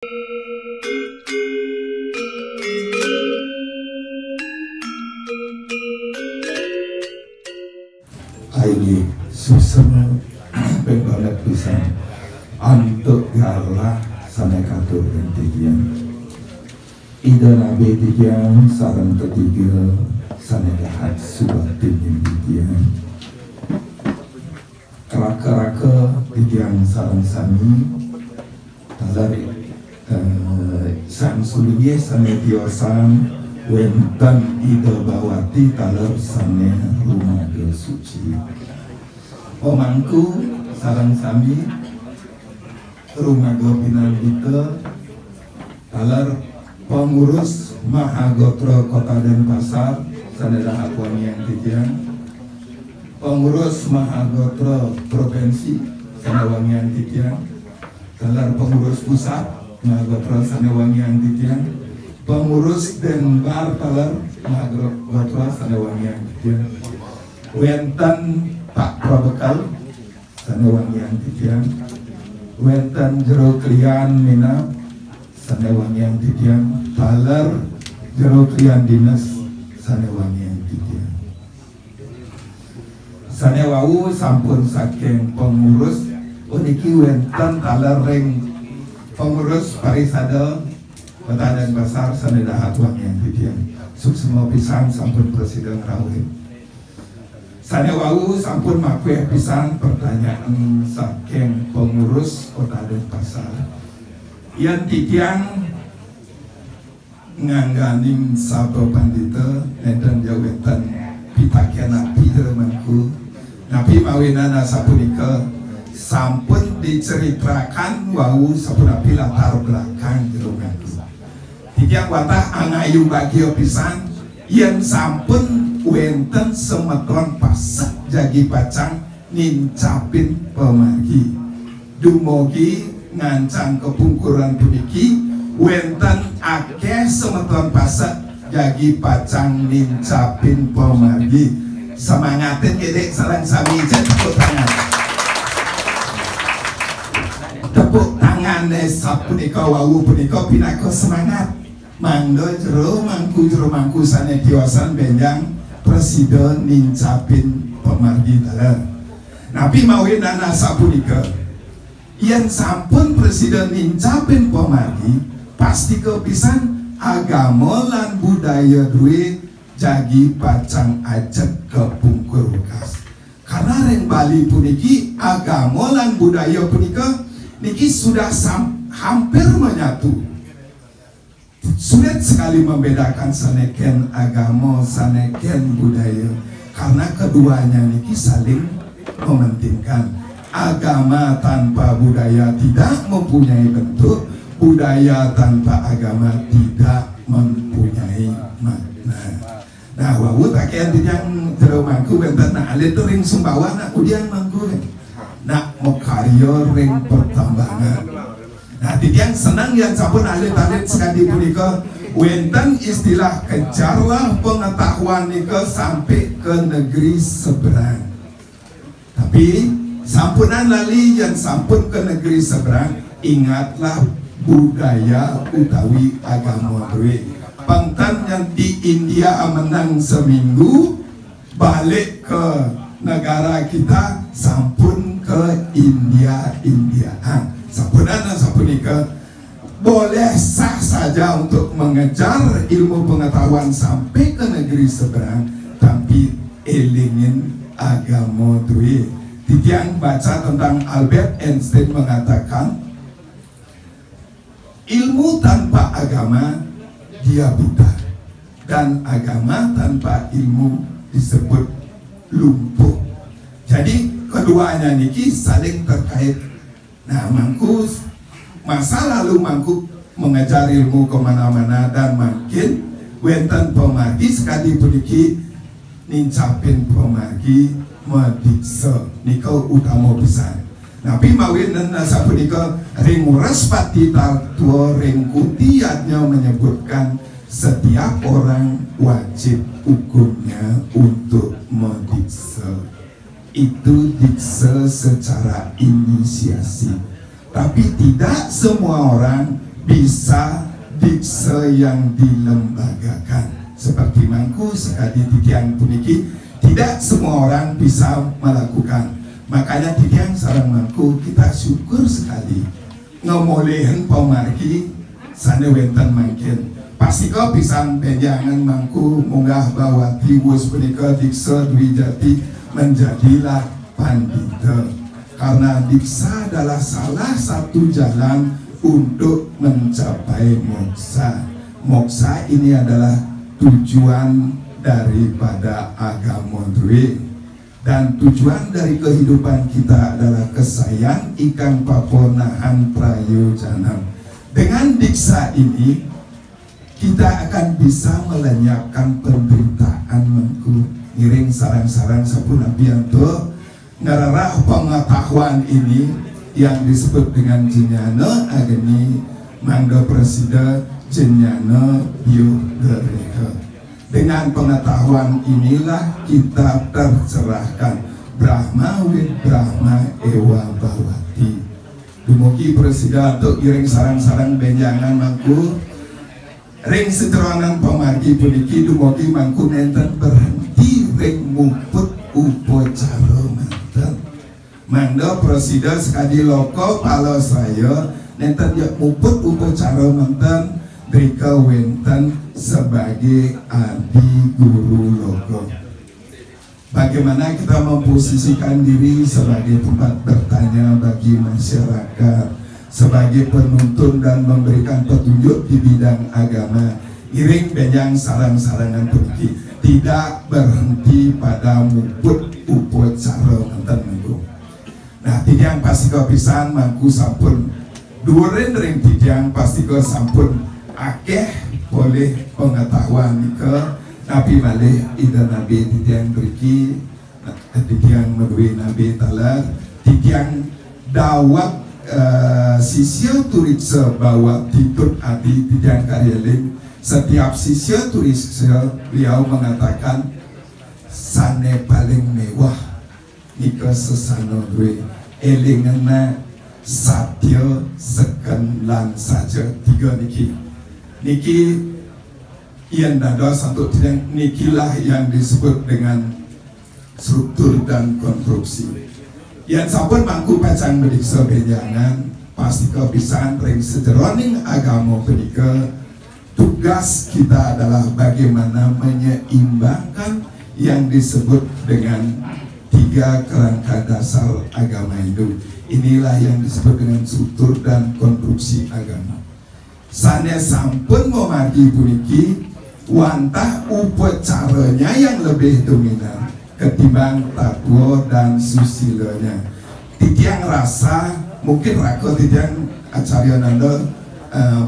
Aini susah penggalat pisan untuk galah sanekatur intian ida nabi tigian sarang ketiga sanegahat subatin intian keraka-raka tigian sarang sami talari sang sulubie sanetiosan wenten ida bawati talar sane rumah suci omangku sarang sami rumah pinan kita talar pengurus Mahagotro Kota Denpasar sanedah akuan yang tigian pengurus Mahagotro Provinsi sanewangian tigian talar pengurus pusat Mahagotro sanewangian tigian pengurus Denpar talar Mahagotro sanewangian tigian wenten Pak Probekal sanewangian tigian wenten jero klian mina sanewangian tigian talar jero klian dinas sanewangian tigian sanewau sampun saking pengurus uniki wenten talar ring pengurus parisada Kota Denpasar sanedah wangian tigian suksema pisan sampun presiden rawuh sanewau sampun makueh pisan pertanyaan saking pengurus Kota Denpasar yang tigian ngangganing sabo pandita nenten jawetan pitakian napi dermanku napi mawinana sapunika sampun diceritakan wau sapunapi latar belakang dermanku tigian watah angayu bagio pisan yang sampun wenten semetron pasak jagi pacang nincapin pemargi dumogi ngancang kepungkuran puniki wenten akeh semetron pasak jagi pacang nincapin pemargi semangatin gedek sarang sami tepuk tangan tepuk tangan sapunika wau punika pinako semangat mangdo jero mangku sane kiwasan benjang presiden nincapin pemargi talar napi mawin nana sapunika yang sampun presiden nincapin pemargi pasti kepisan agama lan budaya duwe jagi pacang ajak ke pungkur bekas karena ring Bali puniki agama lan budaya punika niki sudah hampir menyatu. Sulit sekali membedakan saneken agama, saneken budaya karena keduanya niki saling mementingkan. Agama tanpa budaya tidak mempunyai bentuk, budaya tanpa agama tidak mempunyai makna. Nah, wawu takian yang terumangku benten nak alit ring sumbawa nak udian mangku nak mokaryo ring pertambangan. Nah, yang senang yang sampun alit-alit sekali punika wenten istilah kejarlah pengetahuan nika sampai ke negeri seberang. Tapi sampunan lali yang sampun ke negeri seberang ingatlah budaya utawi agama dewe. Pangtan yang di India menang seminggu balik ke negara kita sampun ke Indiaan. Sampunan sapunika boleh sah saja untuk mengejar ilmu pengetahuan sampai ke negeri seberang, tapi elingin agama duwe. Tiang baca tentang Albert Einstein mengatakan ilmu tanpa agama dia buta dan agama tanpa ilmu disebut lumpuh. Jadi keduanya niki saling terkait. Nah, mangku masa lalu mangku mengejar ilmu kemana-mana dan makin wenten pemargi sekali puniki nincapin pemargi medikse nikau utama besar. Nabi mawin dan nasa punika ring respati tartua ring kutiatnya menyebutkan setiap orang wajib hukumnya untuk medikse. Itu dikse secara inisiasi, tapi tidak semua orang bisa dikse yang dilembagakan seperti mangku sekali titiang puniki tidak semua orang bisa melakukan. Makanya titiang sarang mangku kita syukur sekali ngomolehan pemargi sana wenten mangkin pasti kau pisang penjangan mangku munggah bawati wus punika diksa dwi jati menjadilah pandita, karena diksa adalah salah satu jalan untuk mencapai moksa. Moksa ini adalah tujuan daripada agama dwe. Dan tujuan dari kehidupan kita adalah kesayang ikang paponahan prayojanam. Dengan diksa ini kita akan bisa melenyapkan penderitaan mengku ngiring sarang-sarang sapun apianto ngararah pengetahuan ini yang disebut dengan jenyana ageni mangga presida jenyana biodreka. Dengan pengetahuan inilah kita tercerahkan Brahma wid Brahma ewa bawati. Dumugi presida untuk iring sarang-sarang benjangan mangku ring sederonan pemargi puniki dumugi mangku nenten berhenti ring muput upacara manten. Mangga presida sekali loko palo saya nenten ya muput upacara manten Drika wenten sebagai adi guru logo. Bagaimana kita memposisikan diri sebagai tempat bertanya bagi masyarakat, sebagai penuntun dan memberikan petunjuk di bidang agama. Iring benjang sarang-sarangan pergi tidak berhenti pada muput upacara manten minggu. Nah, tidiang pasti kau pisan mangku sampun duren ring tidiang pasti kau sampun akeh boleh pengetahuan nika nabi malih ida nabi titiang beriki titiang medui nabi talar titiang dawak sisya turiksa bawa titut adi titiang karyaling setiap sisya turiksa beliau mengatakan sane paling mewah nika sesano dwe elingana satya seken lan saja tiga niki yang dados untuk nikilah yang disebut dengan struktur dan konstruksi. Yang sampun mangku pacang mediksa benjangan pasti kebiasaan ring sejeroning agama penika. Tugas kita adalah bagaimana menyeimbangkan yang disebut dengan tiga kerangka dasar agama itu. Inilah yang disebut dengan struktur dan konstruksi agama. Sana sampun memargi puniki wantah upacaranya yang lebih dominan ketimbang takwa dan susilanya. Titiang rasa mungkin rako titiang acarya nanda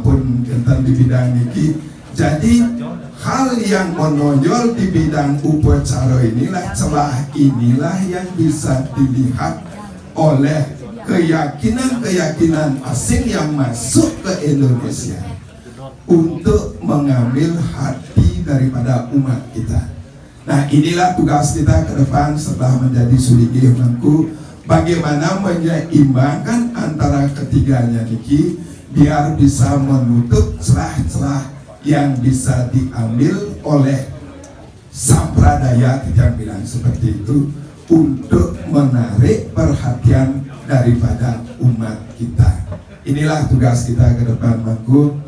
pun enten di bidang niki. Jadi hal yang menonjol di bidang upacara inilah celah inilah yang bisa dilihat oleh keyakinan-keyakinan asing yang masuk ke Indonesia untuk mengambil hati daripada umat kita. Nah, inilah tugas kita ke depan setelah menjadi suligih mangku, bagaimana menyeimbangkan antara ketiganya niki biar bisa menutup celah-celah yang bisa diambil oleh sampradaya yang bilang seperti itu untuk menarik perhatian daripada umat kita. Inilah tugas kita ke depan mangku.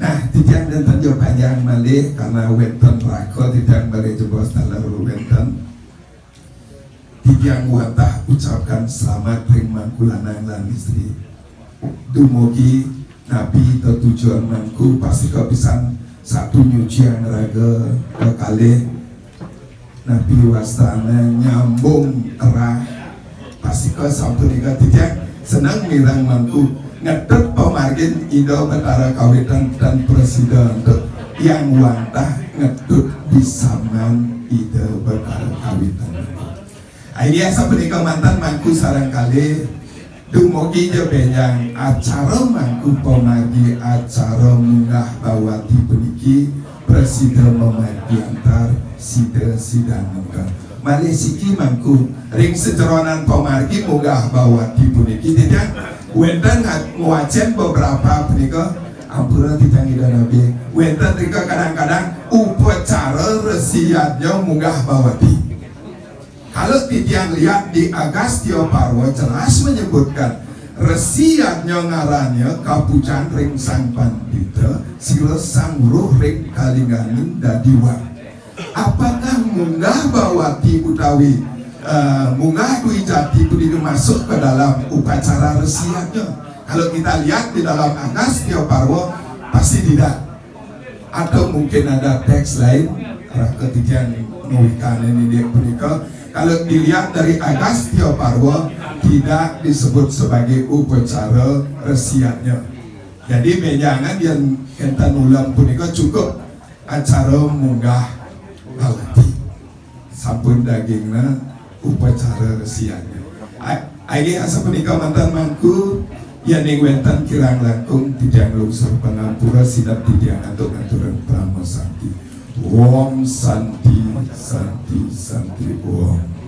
Nah, titiang dan tanjau panjang malih karena wenten rako titiang malih jebos talar wenten. Titiang wantah ucapkan selamat ring mangku lanang lan istri. Dumugi nabi tujuan mangku pasti kepisan satu nyucian raga kekalih nabi wastana nyambung erah pasti ke satu tiga titiang senang mirang mangku ngedet pemargin ido betara kawitan dan presiden yang wantah ngedet di saman ido betara kawitan. Ini sampai mantan mangku sarang kali dumugi je benjang acara mangku pemargi acara munggah bawati peniki presiden memargi antar sida muka malih siki mangku ring sejeronan pemargi munggah bawati puniki tidak wenten ngwacen beberapa punika ampura ditangi Nabi. Wenten rika kadang-kadang upacara resiatnya munggah bawati. Kalau titian lihat di Agastya Parwa jelas menyebutkan resiatnya ngarannya kapucan ring sang pandita sila sang ruh ring kalinganing dadiwa. Apakah munggah bawati utawi munggah dwi jati itu masuk ke dalam upacara resiatnya? Kalau kita lihat di dalam Agastya Parwa pasti tidak. Atau mungkin ada teks lain ketikian nulikan ini dia punika. Kalau dilihat dari Agastya Parwa tidak disebut sebagai upacara resiatnya. Jadi benjangan yang kita nulang punika cukup acara munggah bawati. Sampun dagingna upacara resiatnya. Agi asa punika mantan mangku yang wenten kirang langkung tidiang lungsur pengampura sidap tidiang atur-aturan pramosanti. Om Santi Santi Santi Om.